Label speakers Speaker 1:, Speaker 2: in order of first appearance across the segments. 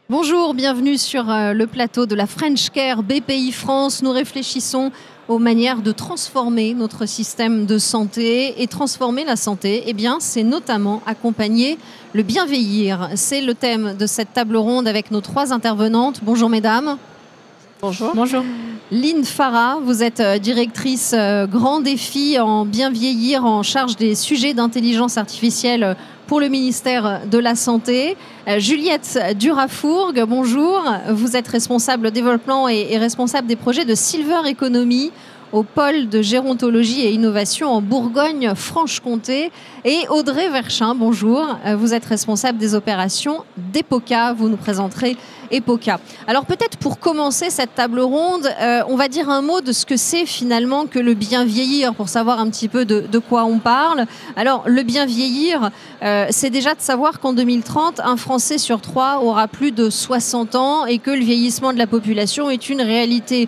Speaker 1: Bonjour, bienvenue sur le plateau de la French Care BPI France. Nous réfléchissons aux manières de transformer notre système de santé. Et transformer la santé, eh bien, c'est notamment accompagner le bien vieillir. C'est le thème de cette table ronde avec nos trois intervenantes. Bonjour mesdames.
Speaker 2: Bonjour.
Speaker 3: Bonjour.
Speaker 1: Lynn Farah, vous êtes directrice Grand Défi en bien vieillir, en charge des sujets d'intelligence artificielle pour le ministère de la Santé. Juliette Durafourgue, bonjour. Vous êtes responsable développement et responsable des projets de Silver Economy au pôle de gérontologie et innovation en Bourgogne-Franche-Comté. Et Audrey Verschin, bonjour. Vous êtes responsable des opérations d'EPOCA. Vous nous présenterez EPOCA. Alors peut-être pour commencer cette table ronde, on va dire un mot de ce que c'est finalement que le bien vieillir, pour savoir un petit peu de quoi on parle. Alors le bien vieillir, c'est déjà de savoir qu'en 2030, un Français sur 3 aura plus de 60 ans et que le vieillissement de la population est une réalité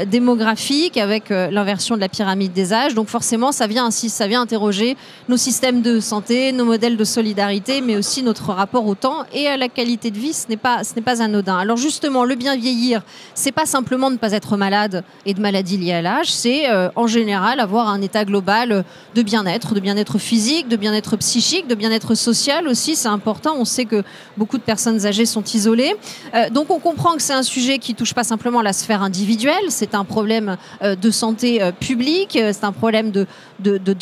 Speaker 1: démographique avec l'inversion de la pyramide des âges. Donc forcément, ça vient interroger nos systèmes de santé, nos modèles de solidarité, mais aussi notre rapport au temps et à la qualité de vie. Ce n'est pas anodin. Alors justement, le bien vieillir, c'est pas simplement ne pas être malade et de maladies liées à l'âge, c'est en général avoir un état global de bien-être physique, de bien-être psychique, de bien-être social aussi, c'est important. On sait que beaucoup de personnes âgées sont isolées. Donc on comprend que c'est un sujet qui touche pas simplement la sphère individuelle, c'est un problème de santé publique, c'est un problème de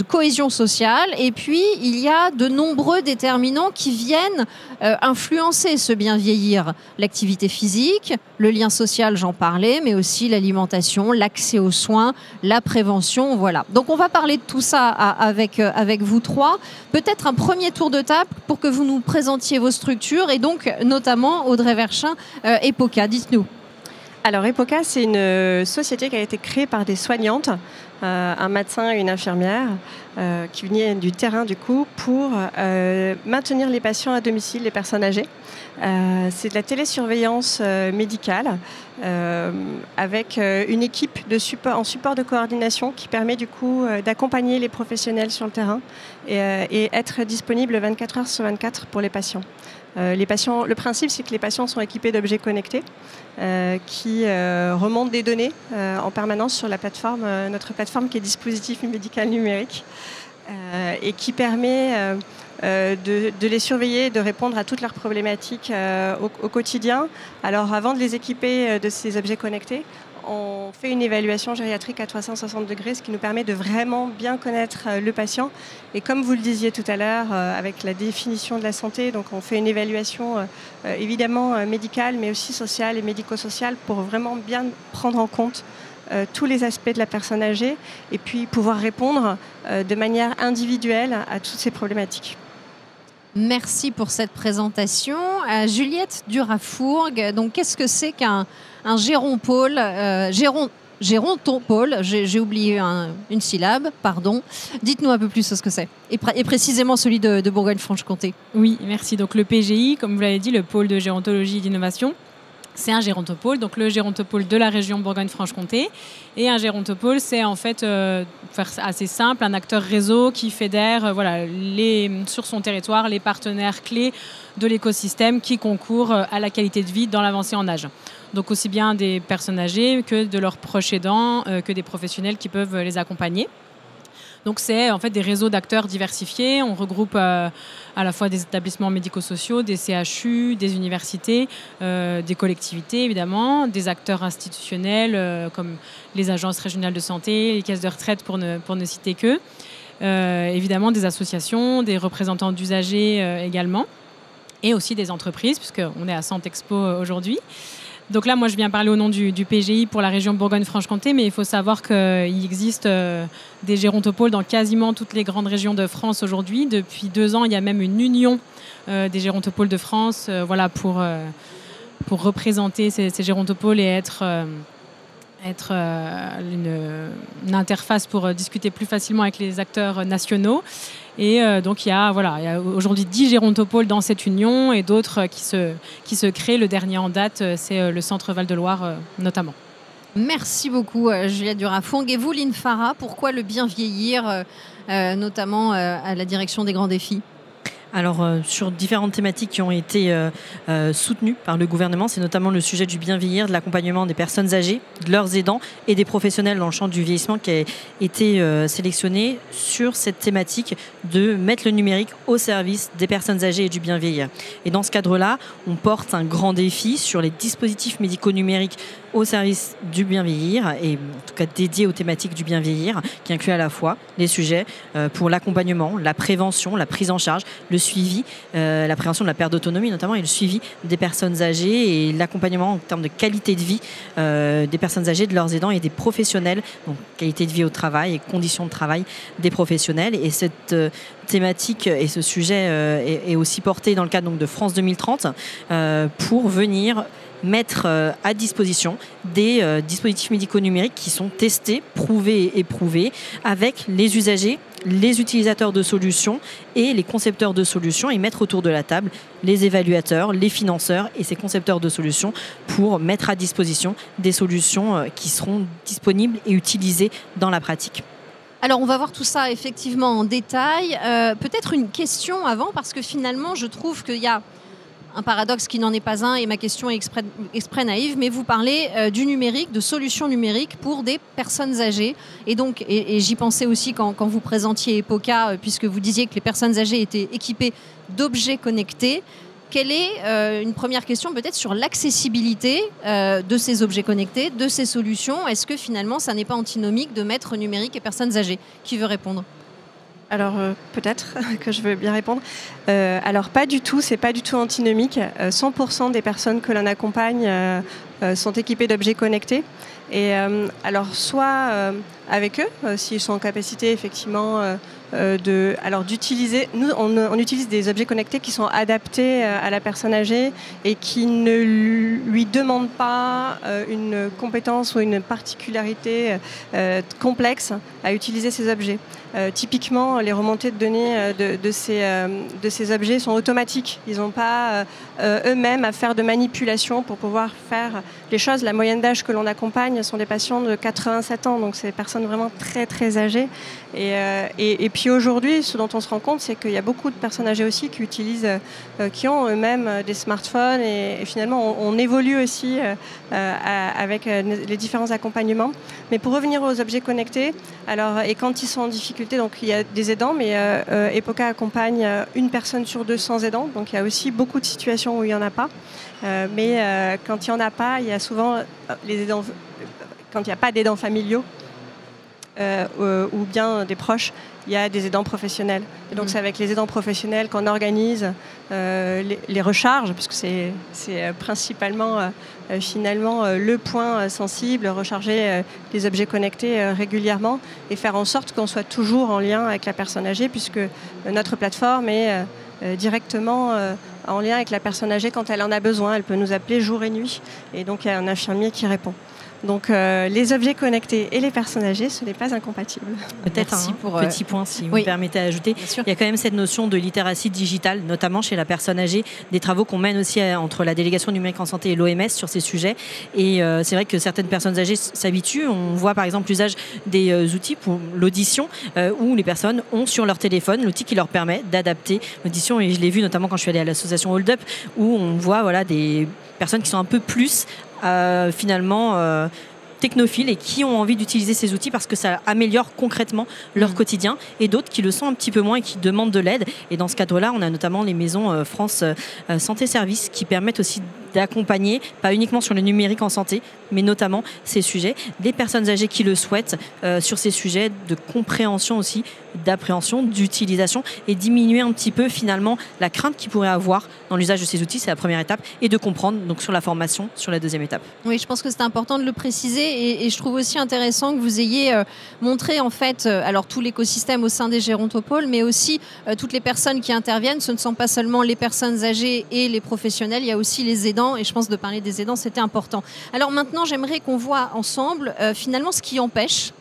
Speaker 1: cohésion sociale. Et puis, il y a de nombreux déterminants qui viennent influencer ce bien vieillir. L'activité physique, le lien social, j'en parlais, mais aussi l'alimentation, l'accès aux soins, la prévention, voilà. Donc, on va parler de tout ça avec vous trois. Peut-être un premier tour de table pour que vous nous présentiez vos structures et donc, notamment, Audrey Verschin, EPOCA. Dites-nous.
Speaker 2: Alors EPOCA, c'est une société qui a été créée par des soignantes, un médecin et une infirmière, qui venaient du terrain du coup pour maintenir les patients à domicile, les personnes âgées. C'est de la télésurveillance médicale avec une équipe en support de coordination qui permet du coup d'accompagner les professionnels sur le terrain et être disponible 24 heures sur 24 pour les patients. Le principe, c'est que les patients sont équipés d'objets connectés qui remontent des données en permanence sur la plateforme, notre plateforme qui est dispositif médical numérique et qui permet de les surveiller et de répondre à toutes leurs problématiques au quotidien. Alors avant de les équiper de ces objets connectés, on fait une évaluation gériatrique à 360 degrés, ce qui nous permet de vraiment bien connaître le patient. Et comme vous le disiez tout à l'heure, avec la définition de la santé, donc on fait une évaluation évidemment médicale, mais aussi sociale et médico-sociale pour vraiment bien prendre en compte tous les aspects de la personne âgée et puis pouvoir répondre de manière individuelle à toutes ces problématiques.
Speaker 1: Merci pour cette présentation. Juliette Durafourgue, donc qu'est-ce que c'est qu'un gérontopôle gérontopôle, j'ai oublié une syllabe, pardon. Dites-nous un peu plus ce que c'est, et précisément celui de Bourgogne-Franche-Comté.
Speaker 3: Oui, merci. Donc le PGI, comme vous l'avez dit, le pôle de gérontologie et d'innovation, c'est un gérontopôle, donc le gérontopôle de la région Bourgogne-Franche-Comté. Et un gérontopôle, c'est en fait, faire assez simple, un acteur réseau qui fédère sur son territoire les partenaires clés de l'écosystème qui concourent à la qualité de vie dans l'avancée en âge. Donc aussi bien des personnes âgées que de leurs proches aidants, que des professionnels qui peuvent les accompagner. Donc c'est en fait des réseaux d'acteurs diversifiés. On regroupe à la fois des établissements médico-sociaux, des CHU, des universités, des collectivités évidemment, des acteurs institutionnels comme les agences régionales de santé, les caisses de retraite pour ne citer qu'eux. Évidemment des associations, des représentants d'usagers également, et aussi des entreprises puisqu'on est à Santexpo aujourd'hui. Donc là, moi, je viens parler au nom du PGI pour la région Bourgogne-Franche-Comté, mais il faut savoir qu'il existe des gérontopôles dans quasiment toutes les grandes régions de France aujourd'hui. Depuis 2 ans, il y a même une union des gérontopôles de France pour représenter ces gérontopôles et être une interface pour discuter plus facilement avec les acteurs nationaux. Et donc il y a aujourd'hui 10 gérontopôles dans cette union et d'autres qui se créent. Le dernier en date, c'est le Centre Val-de-Loire notamment.
Speaker 1: Merci beaucoup Juliette Durafourgue. Et vous, Lynn Farah, pourquoi le bien vieillir, notamment à la direction des grands défis ?
Speaker 4: Alors, sur différentes thématiques qui ont été soutenues par le gouvernement, c'est notamment le sujet du bien vieillir, de l'accompagnement des personnes âgées, de leurs aidants et des professionnels dans le champ du vieillissement qui a été sélectionné sur cette thématique de mettre le numérique au service des personnes âgées et du bien vieillir. Et dans ce cadre-là, on porte un grand défi sur les dispositifs médicaux numériques au service du bien vieillir et en tout cas dédié aux thématiques du bien vieillir qui inclut à la fois les sujets pour l'accompagnement, la prévention, la prise en charge, le suivi, la prévention de la perte d'autonomie notamment et le suivi des personnes âgées et l'accompagnement en termes de qualité de vie des personnes âgées, de leurs aidants et des professionnels, donc qualité de vie au travail et conditions de travail des professionnels. Et cette thématique et ce sujet est aussi porté dans le cadre donc, de France 2030 pour venir mettre à disposition des dispositifs médicaux numériques qui sont testés, prouvés et éprouvés avec les usagers, les utilisateurs de solutions et les concepteurs de solutions et mettre autour de la table les évaluateurs, les financeurs et ces concepteurs de solutions pour mettre à disposition des solutions qui seront disponibles et utilisées dans la pratique.
Speaker 1: Alors, on va voir tout ça effectivement en détail. Peut-être une question avant, parce que finalement, je trouve qu'il y a un paradoxe qui n'en est pas un, et ma question est exprès naïve, mais vous parlez du numérique, de solutions numériques pour des personnes âgées. Et donc, et j'y pensais aussi quand vous présentiez EPOCA, puisque vous disiez que les personnes âgées étaient équipées d'objets connectés. Quelle est une première question peut-être sur l'accessibilité de ces objets connectés, de ces solutions? Est-ce que finalement, ça n'est pas antinomique de mettre numérique et personnes âgées? Qui veut répondre?
Speaker 2: Alors peut-être que je veux bien répondre. Alors pas du tout, c'est pas du tout antinomique. 100% des personnes que l'on accompagne sont équipées d'objets connectés. Et alors soit avec eux, s'ils sont en capacité effectivement d'utiliser. Nous, on utilise des objets connectés qui sont adaptés à la personne âgée et qui ne lui demandent pas une compétence ou une particularité complexe à utiliser ces objets. Typiquement, les remontées de données de ces objets sont automatiques. Ils n'ont pas eux-mêmes à faire de manipulation pour pouvoir faire les choses. La moyenne d'âge que l'on accompagne sont des patients de 87 ans, donc c'est des personnes vraiment très très âgées. Et puis aujourd'hui, ce dont on se rend compte, c'est qu'il y a beaucoup de personnes âgées aussi qui utilisent, qui ont eux-mêmes des smartphones et finalement on évolue aussi avec les différents accompagnements. Mais pour revenir aux objets connectés, alors et quand ils sont en difficulté, donc il y a des aidants, mais EPOCA accompagne une personne sur deux sans aidant, donc il y a aussi beaucoup de situations où il n'y en a pas. Mais quand il n'y en a pas, il y a souvent les aidants, quand il n'y a pas d'aidants familiaux, ou bien des proches, il y a des aidants professionnels. Et donc c'est avec les aidants professionnels qu'on organise les recharges, puisque c'est principalement finalement le point sensible, recharger les objets connectés régulièrement et faire en sorte qu'on soit toujours en lien avec la personne âgée, puisque notre plateforme est directement en lien avec la personne âgée quand elle en a besoin. Elle peut nous appeler jour et nuit. Et donc il y a un infirmier qui répond. Donc les objets connectés et les personnes âgées, ce n'est pas incompatible.
Speaker 4: Peut-être un petit point, si vous me permettez d'ajouter. Il y a quand même cette notion de littératie digitale, notamment chez la personne âgée, des travaux qu'on mène aussi entre la délégation numérique en santé et l'OMS sur ces sujets. Et c'est vrai que certaines personnes âgées s'habituent. On voit par exemple l'usage des outils pour l'audition, où les personnes ont sur leur téléphone l'outil qui leur permet d'adapter l'audition. Et je l'ai vu notamment quand je suis allée à l'association Hold Up, où on voit des personnes qui sont un peu plus finalement technophiles et qui ont envie d'utiliser ces outils parce que ça améliore concrètement leur quotidien, et d'autres qui le sont un petit peu moins et qui demandent de l'aide. Et dans ce cadre-là, on a notamment les maisons France Santé Service qui permettent aussi d'accompagner, pas uniquement sur le numérique en santé, mais notamment ces sujets, des personnes âgées qui le souhaitent sur ces sujets de compréhension aussi, d'appréhension, d'utilisation, et diminuer un petit peu finalement la crainte qu'ils pourraient avoir dans l'usage de ces outils. C'est la première étape, et de comprendre donc sur la formation sur la deuxième étape.
Speaker 1: Oui, je pense que c'est important de le préciser, et je trouve aussi intéressant que vous ayez montré en fait alors tout l'écosystème au sein des gérontopoles, mais aussi toutes les personnes qui interviennent. Ce ne sont pas seulement les personnes âgées et les professionnels, il y a aussi les aidants, et je pense de parler des aidants, c'était important. Alors maintenant, j'aimerais qu'on voit ensemble finalement ce qui empêche,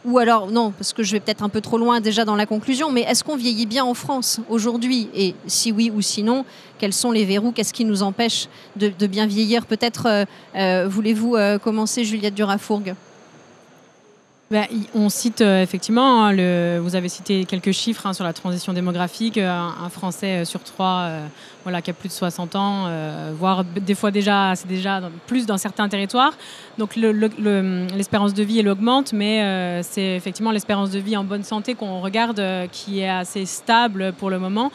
Speaker 1: ou alors non, parce que je vais peut-être un peu trop loin déjà dans la conclusion, mais est-ce qu'on vieillit bien en France aujourd'hui? Et si oui ou sinon, quels sont les verrous? Qu'est-ce qui nous empêche de bien vieillir? Peut-être voulez-vous commencer, Juliette Durafourgue?
Speaker 3: On cite effectivement, hein, vous avez cité quelques chiffres sur la transition démographique. Un Français sur 3 qui a plus de 60 ans, voire des fois c'est déjà plus dans certains territoires. Donc l'espérance de vie, elle augmente, mais c'est effectivement l'espérance de vie en bonne santé qu'on regarde qui est assez stable pour le moment.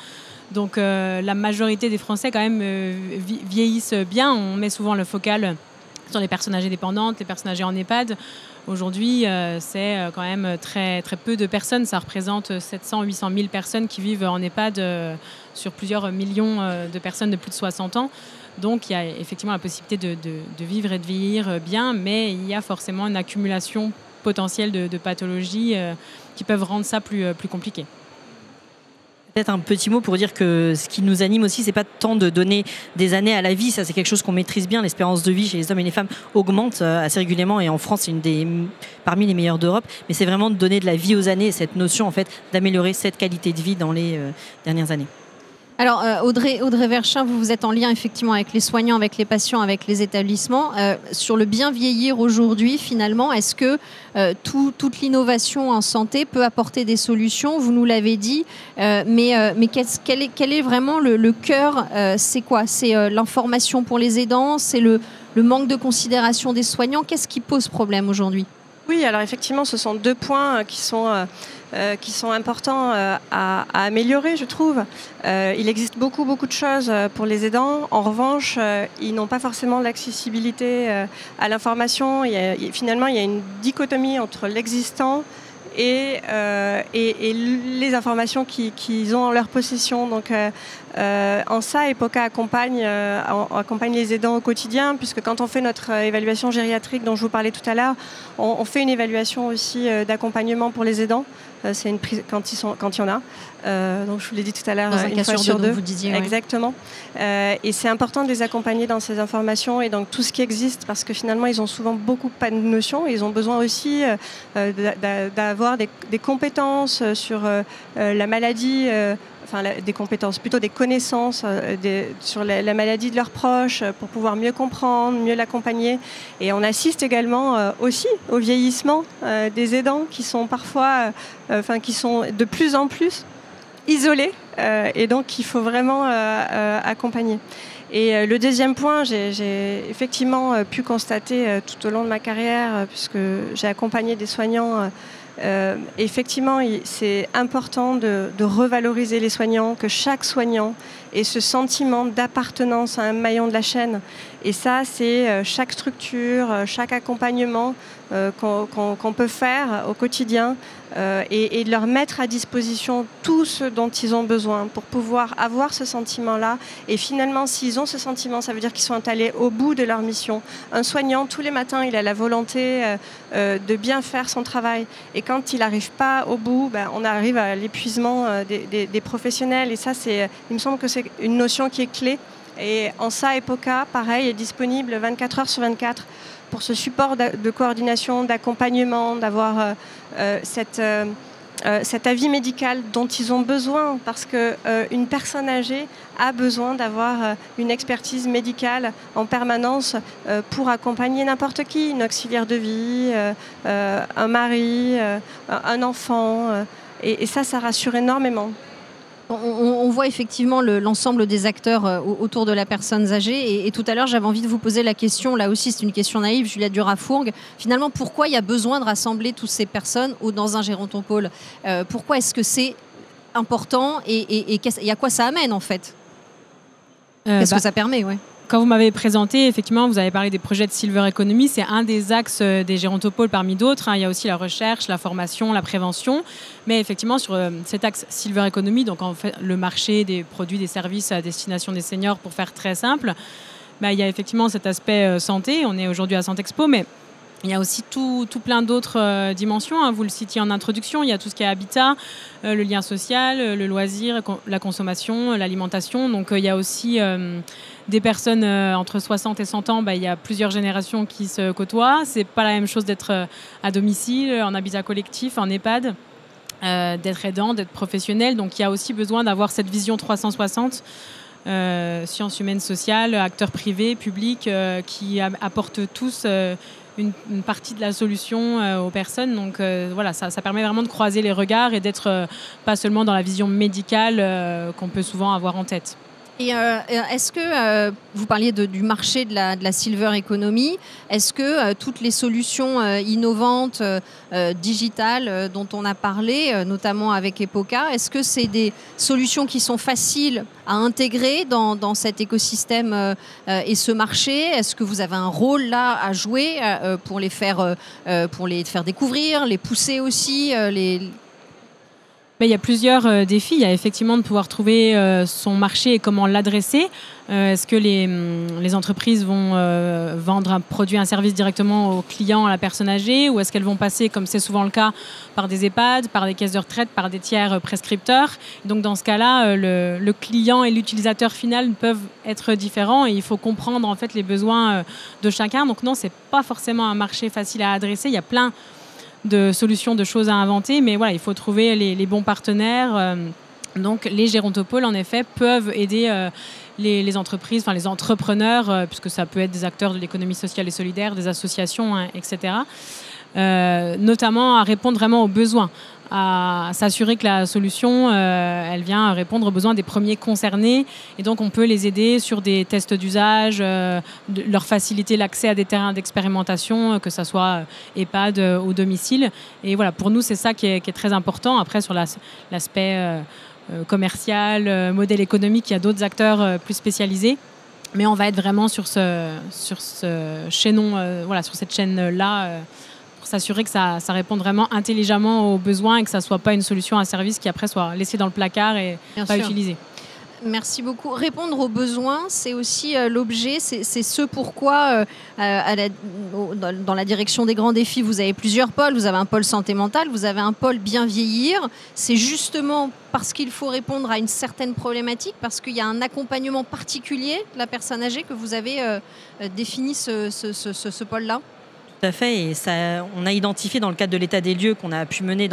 Speaker 3: Donc la majorité des Français quand même vieillissent bien. On met souvent le focal sur les personnes âgées dépendantes, les personnes âgées en EHPAD. Aujourd'hui, c'est quand même très, très peu de personnes. Ça représente 700-800 000 personnes qui vivent en EHPAD sur plusieurs millions de personnes de plus de 60 ans. Donc, il y a effectivement la possibilité de vivre et de vieillir bien, mais il y a forcément une accumulation potentielle de pathologies qui peuvent rendre ça plus compliqué.
Speaker 4: Peut-être un petit mot pour dire que ce qui nous anime aussi, c'est pas tant de donner des années à la vie, ça c'est quelque chose qu'on maîtrise bien. L'espérance de vie chez les hommes et les femmes augmente assez régulièrement et en France c'est parmi les meilleures d'Europe. Mais c'est vraiment de donner de la vie aux années et cette notion en fait d'améliorer cette qualité de vie dans les dernières années. Alors
Speaker 1: Audrey Verschin, vous êtes en lien effectivement avec les soignants, avec les patients, avec les établissements. Sur le bien vieillir aujourd'hui, finalement, est-ce que toute l'innovation en santé peut apporter des solutions? Vous nous l'avez dit, mais quel est vraiment le cœur? C'est quoi? C'est l'information pour les aidants? C'est le manque de considération des soignants? Qu'est-ce qui pose problème aujourd'hui?
Speaker 2: Oui, alors effectivement, ce sont 2 points qui sont importants à améliorer, je trouve. Il existe beaucoup de choses pour les aidants. En revanche, ils n'ont pas forcément l'accessibilité à l'information. Finalement, il y a une dichotomie entre l'existant et les informations qu'ils ont en leur possession. Donc, en ça, EPOCA accompagne les aidants au quotidien, puisque quand on fait notre évaluation gériatrique dont je vous parlais tout à l'heure, on fait une évaluation aussi d'accompagnement pour les aidants. C'est une prise quand il y en a. Donc je vous l'ai dit tout à l'heure, une fois sur 2.
Speaker 1: Vous disiez,
Speaker 2: exactement. Et c'est important de les accompagner dans ces informations et dans tout ce qui existe, parce que finalement ils ont souvent pas de notions. Ils ont besoin aussi d'avoir des compétences sur la maladie. Des compétences, plutôt des connaissances sur la maladie de leurs proches pour pouvoir mieux comprendre, mieux l'accompagner. Et on assiste également aussi au vieillissement des aidants qui sont parfois, qui sont de plus en plus isolés et donc il faut vraiment accompagner. Et le deuxième point, j'ai effectivement pu constater tout au long de ma carrière, puisque j'ai accompagné des soignants. Effectivement, c'est important de revaloriser les soignants, que chaque soignant ait ce sentiment d'appartenance à un maillon de la chaîne. Et ça, c'est chaque structure, chaque accompagnement qu'on peut faire au quotidien et de leur mettre à disposition tout ce dont ils ont besoin pour pouvoir avoir ce sentiment-là. Et finalement, s'ils ont ce sentiment, ça veut dire qu'ils sont allés au bout de leur mission. Un soignant, tous les matins, il a la volonté de bien faire son travail. Et quand il n'arrive pas au bout, on arrive à l'épuisement des professionnels. Et ça, il me semble que c'est une notion qui est clé. Et en ça, EPOCA, pareil, est disponible 24 heures sur 24 pour ce support de coordination, d'accompagnement, d'avoir cet avis médical dont ils ont besoin, parce qu'une personne âgée a besoin d'avoir une expertise médicale en permanence pour accompagner n'importe qui, une auxiliaire de vie, un mari, un enfant. Et ça rassure énormément.
Speaker 1: On voit effectivement l'ensemble des acteurs autour de la personne âgée. Et tout à l'heure, j'avais envie de vous poser la question, là aussi c'est une question naïve, Juliette Durafourgue. Finalement, pourquoi il y a besoin de rassembler toutes ces personnes dans un gérontopôle? Pourquoi est-ce que c'est important et à quoi ça amène en fait? Qu'est-ce que ça permet?
Speaker 3: Quand vous m'avez présenté, effectivement, vous avez parlé des projets de Silver Economy. C'est un des axes des gérontopôles parmi d'autres. Il y a aussi la recherche, la formation, la prévention. Mais effectivement, sur cet axe Silver Economy, donc en fait, le marché des produits, des services à destination des seniors, pour faire très simple, il y a effectivement cet aspect santé. On est aujourd'hui à Santexpo, mais il y a aussi tout plein d'autres dimensions. Vous le citiez en introduction. Il y a tout ce qui est habitat, le lien social, le loisir, la consommation, l'alimentation. Donc il y a aussi des personnes entre 60 et 100 ans. Il y a plusieurs générations qui se côtoient. C'est pas la même chose d'être à domicile, en habitat collectif, en EHPAD, d'être aidant, d'être professionnel. Donc il y a aussi besoin d'avoir cette vision 360. Sciences humaines, sociales, acteurs privés, publics, qui apportent tous une partie de la solution aux personnes. Donc voilà, ça permet vraiment de croiser les regards et d'être pas seulement dans la vision médicale qu'on peut souvent avoir en tête.
Speaker 1: Et est-ce que, vous parliez du marché de la silver economy, est-ce que toutes les solutions innovantes, digitales dont on a parlé, notamment avec Epoca, est-ce que c'est des solutions qui sont faciles à intégrer dans cet écosystème et ce marché? Est-ce que vous avez un rôle là à jouer pour les faire découvrir, les pousser aussi
Speaker 3: Il y a plusieurs défis. Il y a effectivement de pouvoir trouver son marché et comment l'adresser. Est-ce que les entreprises vont vendre un produit, un service directement aux clients, à la personne âgée, ou est-ce qu'elles vont passer, comme c'est souvent le cas, par des EHPAD, par des caisses de retraite, par des tiers prescripteurs? Donc dans ce cas-là, le client et l'utilisateur final peuvent être différents et il faut comprendre en fait les besoins de chacun. Donc non, c'est pas forcément un marché facile à adresser. Il y a plein de solutions, de choses à inventer, mais voilà, il faut trouver les bons partenaires. Donc les gérontopoles, en effet, peuvent aider les entreprises, enfin les entrepreneurs, puisque ça peut être des acteurs de l'économie sociale et solidaire, des associations, hein, etc., notamment à répondre vraiment aux besoins, à s'assurer que la solution, elle vient répondre aux besoins des premiers concernés. Et donc, on peut les aider sur des tests d'usage, leur faciliter l'accès à des terrains d'expérimentation, que ce soit EHPAD au domicile. Et voilà, pour nous, c'est ça qui est très important. Après, sur l'aspect commercial, modèle économique, il y a d'autres acteurs plus spécialisés. Mais on va être vraiment sur ce chaînon, voilà, sur cette chaîne-là, pour s'assurer que ça réponde vraiment intelligemment aux besoins et que ça ne soit pas une solution, un service qui après soit laissé dans le placard et pas utilisé.
Speaker 1: Merci beaucoup. Répondre aux besoins, c'est aussi l'objet, c'est ce pourquoi dans la direction des grands défis, vous avez plusieurs pôles. Vous avez un pôle santé mentale, vous avez un pôle bien vieillir. C'est justement parce qu'il faut répondre à une certaine problématique, parce qu'il y a un accompagnement particulier de la personne âgée que vous avez défini ce pôle-là.
Speaker 4: Tout à fait, et ça, on a identifié dans le cadre de l'état des lieux qu'on a pu mener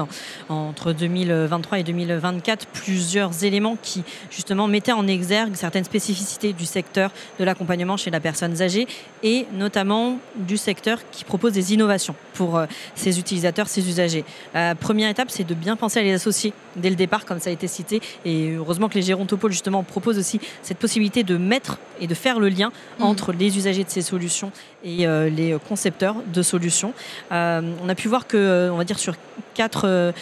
Speaker 4: entre 2023 et 2024 plusieurs éléments qui justement mettaient en exergue certaines spécificités du secteur de l'accompagnement chez la personne âgée et notamment du secteur qui propose des innovations pour ses utilisateurs, ses usagers. La première étape, c'est de bien penser à les associer dès le départ, comme ça a été cité, et heureusement que les gérontopoles justement proposent aussi cette possibilité de mettre et de faire le lien entre les usagers de ces solutions et les concepteurs de solutions. On a pu voir que, on va dire sur quatre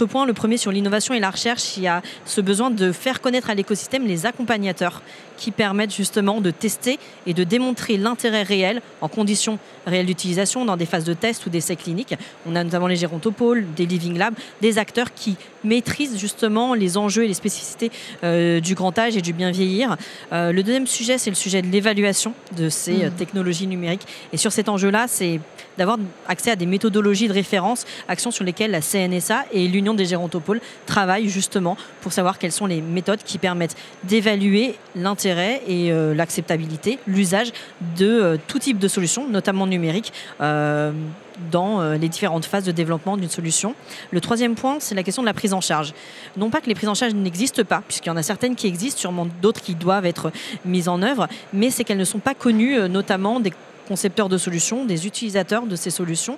Speaker 4: points. Le premier, sur l'innovation et la recherche, il y a ce besoin de faire connaître à l'écosystème les accompagnateurs qui permettent justement de tester et de démontrer l'intérêt réel en conditions réelles d'utilisation dans des phases de test ou d'essais cliniques. On a notamment les gérontopoles, des living labs, des acteurs qui maîtrisent justement les enjeux et les spécificités du grand âge et du bien vieillir. Le deuxième sujet, c'est le sujet de l'évaluation de ces technologies numériques. Et sur cet enjeu-là, c'est d'avoir accès à des méthodologies de référence, actions sur lesquelles la CNSA et l'Union des gérontopoles travaillent justement pour savoir quelles sont les méthodes qui permettent d'évaluer l'intérêt et l'acceptabilité, l'usage de tout type de solutions, notamment numériques, dans les différentes phases de développement d'une solution. Le troisième point, c'est la question de la prise en charge. Non pas que les prises en charge n'existent pas, puisqu'il y en a certaines qui existent, sûrement d'autres qui doivent être mises en œuvre, mais c'est qu'elles ne sont pas connues, notamment des concepteurs de solutions, des utilisateurs de ces solutions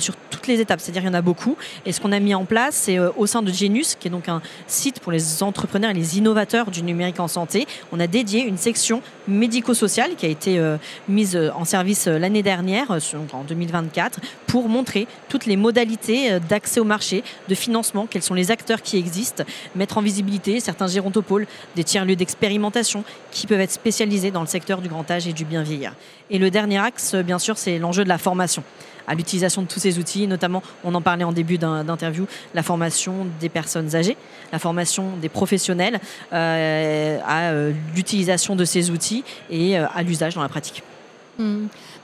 Speaker 4: sur toutes les étapes, c'est-à-dire il y en a beaucoup. Et ce qu'on a mis en place, c'est au sein de Genius, qui est donc un site pour les entrepreneurs et les innovateurs du numérique en santé, on a dédié une section médico-sociale qui a été mise en service l'année dernière, en 2024, pour montrer toutes les modalités d'accès au marché, de financement, quels sont les acteurs qui existent, mettre en visibilité certains gérontopoles, des tiers-lieux d'expérimentation qui peuvent être spécialisés dans le secteur du grand âge et du bien vieillir. Et le dernier axe, bien sûr, c'est l'enjeu de la formation à l'utilisation de tous ces outils, notamment, on en parlait en début d'interview, la formation des personnes âgées, la formation des professionnels à l'utilisation de ces outils et à l'usage dans la pratique.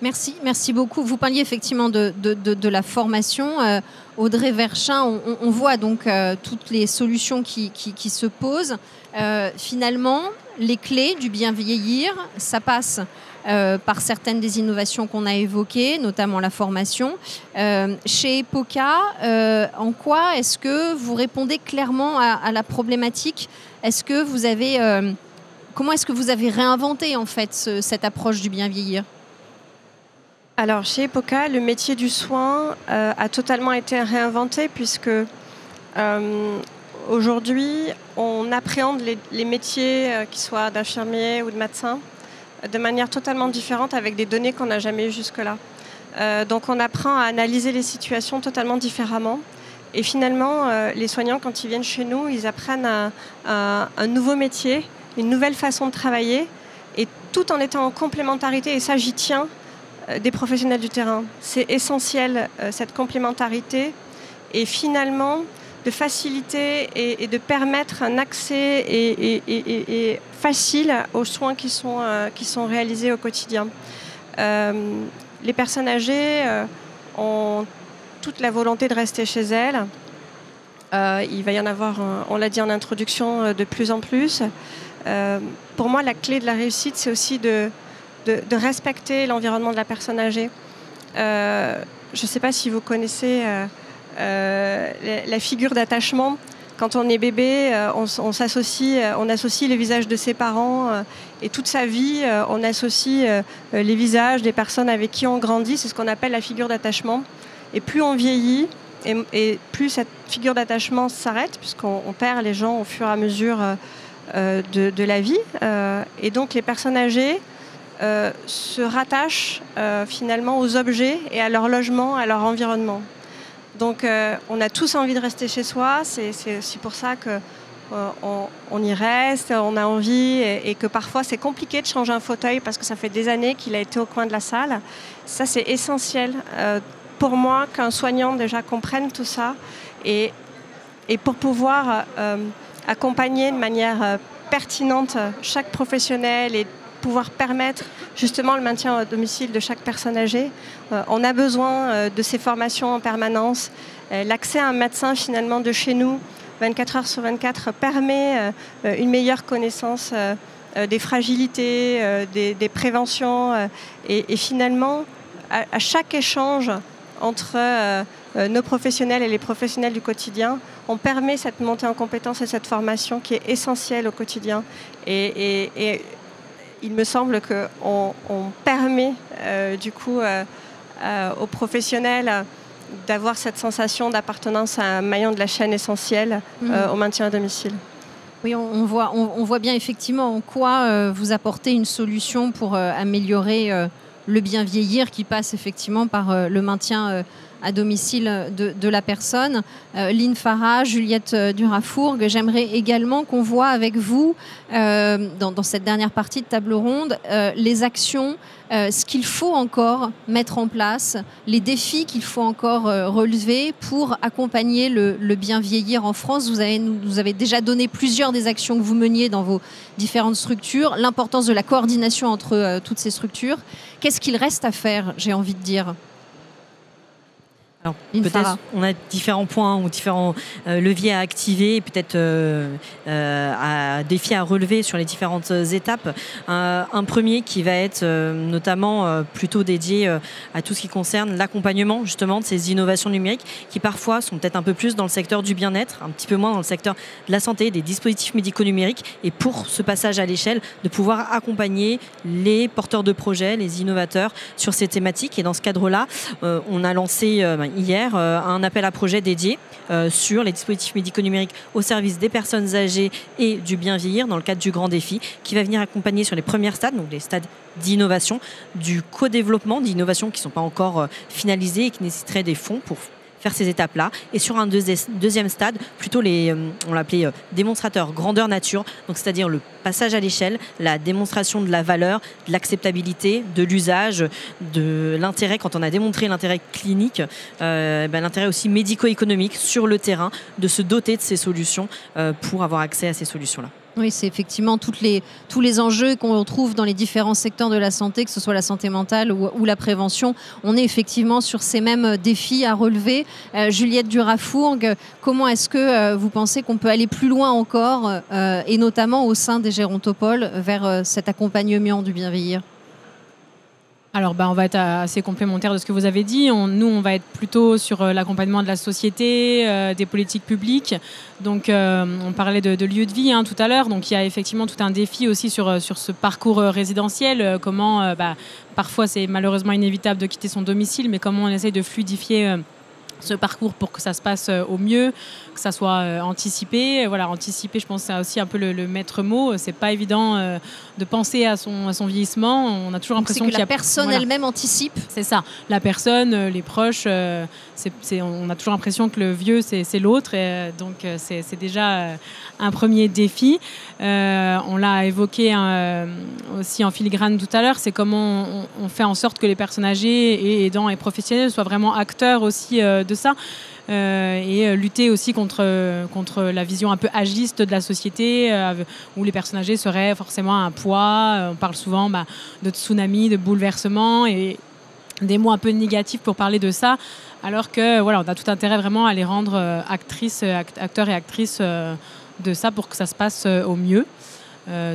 Speaker 1: Merci beaucoup. Vous parliez effectivement de la formation. Audrey Verschin, on voit donc toutes les solutions qui se posent. Finalement, les clés du bien vieillir, ça passe par certaines des innovations qu'on a évoquées, notamment la formation. Chez Epoca, en quoi est-ce que vous répondez clairement à la problématique? Est-ce que vous avez, comment est-ce que vous avez réinventé en fait cette approche du bien vieillir?
Speaker 2: Alors, chez EPOCA, le métier du soin a totalement été réinventé puisque aujourd'hui, on appréhende les métiers, qu'ils soient d'infirmier ou de médecin, de manière totalement différente avec des données qu'on n'a jamais eues jusque-là. Donc, on apprend à analyser les situations totalement différemment. Et finalement, les soignants, quand ils viennent chez nous, ils apprennent un nouveau métier, une nouvelle façon de travailler, et tout en étant en complémentarité. Et ça, j'y tiens, des professionnels du terrain. C'est essentiel, cette complémentarité. Et finalement, de faciliter et de permettre un accès et facile aux soins qui sont réalisés au quotidien. Les personnes âgées ont toute la volonté de rester chez elles. Il va y en avoir, on l'a dit en introduction, de plus en plus. Pour moi, la clé de la réussite, c'est aussi de respecter l'environnement de la personne âgée. Je ne sais pas si vous connaissez la figure d'attachement. Quand on est bébé, on associe le visage de ses parents et toute sa vie, on associe les visages des personnes avec qui on grandit. C'est ce qu'on appelle la figure d'attachement. Et plus on vieillit, et plus cette figure d'attachement s'arrête, puisqu'on perd les gens au fur et à mesure de la vie. Et donc les personnes âgées se rattachent finalement aux objets et à leur logement, à leur environnement. Donc on a tous envie de rester chez soi, c'est aussi pour ça qu'on y reste, on a envie et que parfois c'est compliqué de changer un fauteuil parce que ça fait des années qu'il a été au coin de la salle. Ça c'est essentiel pour moi qu'un soignant déjà comprenne tout ça et pour pouvoir accompagner de manière pertinente chaque professionnel et pouvoir permettre justement le maintien à domicile de chaque personne âgée. On a besoin de ces formations en permanence. L'accès à un médecin finalement de chez nous, 24 heures sur 24, permet une meilleure connaissance des fragilités, des préventions. Et finalement, à chaque échange entre nos professionnels et les professionnels du quotidien, on permet cette montée en compétences et cette formation qui est essentielle au quotidien. Et il me semble qu'on permet du coup aux professionnels d'avoir cette sensation d'appartenance à un maillon de la chaîne essentielle au maintien à domicile.
Speaker 1: Oui, on voit bien effectivement en quoi vous apportez une solution pour améliorer le bien vieillir qui passe effectivement par le maintien à domicile de la personne. Lynn Farah, Juliette Durafourg, j'aimerais également qu'on voit avec vous, dans cette dernière partie de table ronde, les actions, ce qu'il faut encore mettre en place, les défis qu'il faut encore relever pour accompagner le bien vieillir en France. Vous avez déjà donné plusieurs des actions que vous meniez dans vos différentes structures, l'importance de la coordination entre toutes ces structures. Qu'est-ce qu'il reste à faire, j'ai envie de dire ?
Speaker 4: Alors, peut-être on a différents points ou différents leviers à activer, peut-être défis à relever sur les différentes étapes. Un premier qui va être notamment plutôt dédié à tout ce qui concerne l'accompagnement justement de ces innovations numériques qui parfois sont peut-être un peu plus dans le secteur du bien-être, un petit peu moins dans le secteur de la santé, des dispositifs médicaux numériques, et pour ce passage à l'échelle, de pouvoir accompagner les porteurs de projets, les innovateurs sur ces thématiques. Et dans ce cadre-là, on a lancé hier un appel à projet dédié sur les dispositifs médico-numériques au service des personnes âgées et du bien vieillir dans le cadre du Grand Défi, qui va venir accompagner sur les premiers stades, donc les stades d'innovation, du co-développement, d'innovations qui ne sont pas encore finalisées et qui nécessiteraient des fonds pour faire ces étapes-là. Et sur un deuxième stade, plutôt on l'appelait démonstrateur grandeur nature, donc c'est-à-dire le passage à l'échelle, la démonstration de la valeur, de l'acceptabilité, de l'usage, de l'intérêt, quand on a démontré l'intérêt clinique, l'intérêt aussi médico-économique sur le terrain, de se doter de ces solutions pour avoir accès à ces solutions-là.
Speaker 1: Oui, c'est effectivement tous les enjeux qu'on retrouve dans les différents secteurs de la santé, que ce soit la santé mentale ou la prévention. On est effectivement sur ces mêmes défis à relever. Juliette Durafourg, comment est-ce que vous pensez qu'on peut aller plus loin encore, et notamment au sein des gérontopoles, vers cet accompagnement du bien vieillir ?
Speaker 3: Alors, on va être assez complémentaire de ce que vous avez dit. Nous, on va être plutôt sur l'accompagnement de la société, des politiques publiques. Donc, on parlait de lieu de vie tout à l'heure. Donc, il y a effectivement tout un défi aussi sur ce parcours résidentiel. Comment, parfois, c'est malheureusement inévitable de quitter son domicile, mais comment on essaye de fluidifier ce parcours pour que ça se passe au mieux, que ça soit anticipé. Voilà, anticiper, je pense, c'est aussi un peu le maître mot. C'est pas évident de penser à son vieillissement. On a toujours l'impression
Speaker 1: que la personne elle-même anticipe.
Speaker 3: C'est ça. La personne, les proches, on a toujours l'impression que le vieux, c'est l'autre. Et, donc, c'est déjà un premier défi. On l'a évoqué aussi en filigrane tout à l'heure. C'est comment on fait en sorte que les personnes âgées et aidants et professionnels soient vraiment acteurs aussi de ça. Et lutter aussi contre la vision un peu agiste de la société où les personnes âgées seraient forcément un poids. On parle souvent de tsunami, de bouleversement et des mots un peu négatifs pour parler de ça, alors que voilà, on a tout intérêt vraiment à les rendre acteurs et actrices de ça pour que ça se passe au mieux.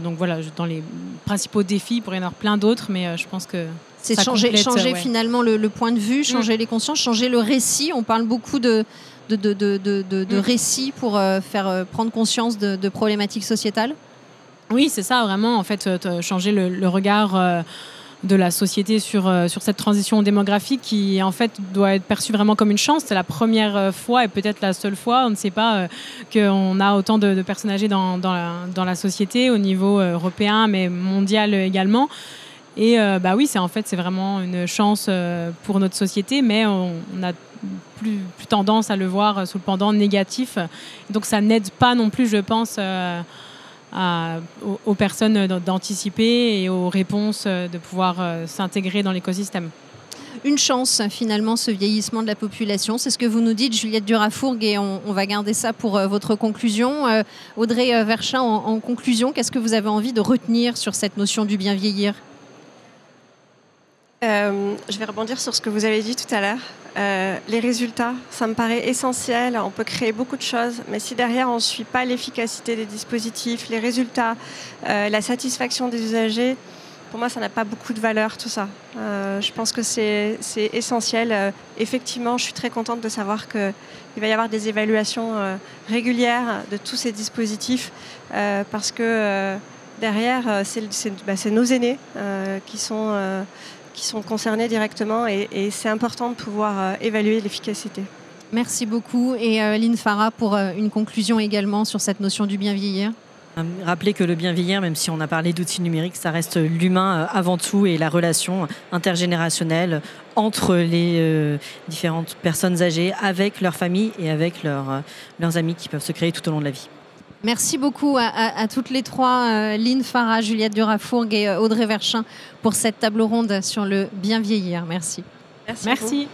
Speaker 3: Donc voilà, dans les principaux défis, il pourrait y en avoir plein d'autres, mais je pense que
Speaker 1: c'est changer finalement le point de vue, changer les consciences, changer le récit. On parle beaucoup de récits pour faire prendre conscience de problématiques sociétales.
Speaker 3: Oui, c'est ça, vraiment, en fait, changer le regard de la société sur cette transition démographique qui, en fait, doit être perçue vraiment comme une chance. C'est la première fois et peut-être la seule fois, on ne sait pas, qu'on a autant de personnes âgées dans la société au niveau européen, mais mondial également. Et oui, c'est vraiment une chance pour notre société, mais on a plus tendance à le voir sous le pendant négatif. Donc ça n'aide pas non plus, je pense, aux personnes d'anticiper et aux réponses de pouvoir s'intégrer dans l'écosystème.
Speaker 1: Une chance, finalement, ce vieillissement de la population. C'est ce que vous nous dites, Juliette Durafourg, et on va garder ça pour votre conclusion. Audrey Verschin, en conclusion, qu'est-ce que vous avez envie de retenir sur cette notion du bien vieillir ?
Speaker 2: Je vais rebondir sur ce que vous avez dit tout à l'heure. Les résultats, ça me paraît essentiel. On peut créer beaucoup de choses, mais si derrière on ne suit pas l'efficacité des dispositifs, les résultats, la satisfaction des usagers, pour moi, ça n'a pas beaucoup de valeur, tout ça. Je pense que c'est essentiel. Effectivement, je suis très contente de savoir qu'il va y avoir des évaluations régulières de tous ces dispositifs, parce que derrière, c'est nos aînés qui sont concernés directement et c'est important de pouvoir évaluer l'efficacité.
Speaker 1: Merci beaucoup. Et Lynn Farah, pour une conclusion également sur cette notion du bien vieillir.
Speaker 4: Rappeler que le bien vieillir, même si on a parlé d'outils numériques, ça reste l'humain avant tout et la relation intergénérationnelle entre les différentes personnes âgées avec leur famille et avec leurs amis qui peuvent se créer tout au long de la vie.
Speaker 1: Merci beaucoup à toutes les trois, Lynn Farah, Juliette Durafourg et Audrey Verschin, pour cette table ronde sur le bien vieillir. Merci.
Speaker 3: Merci.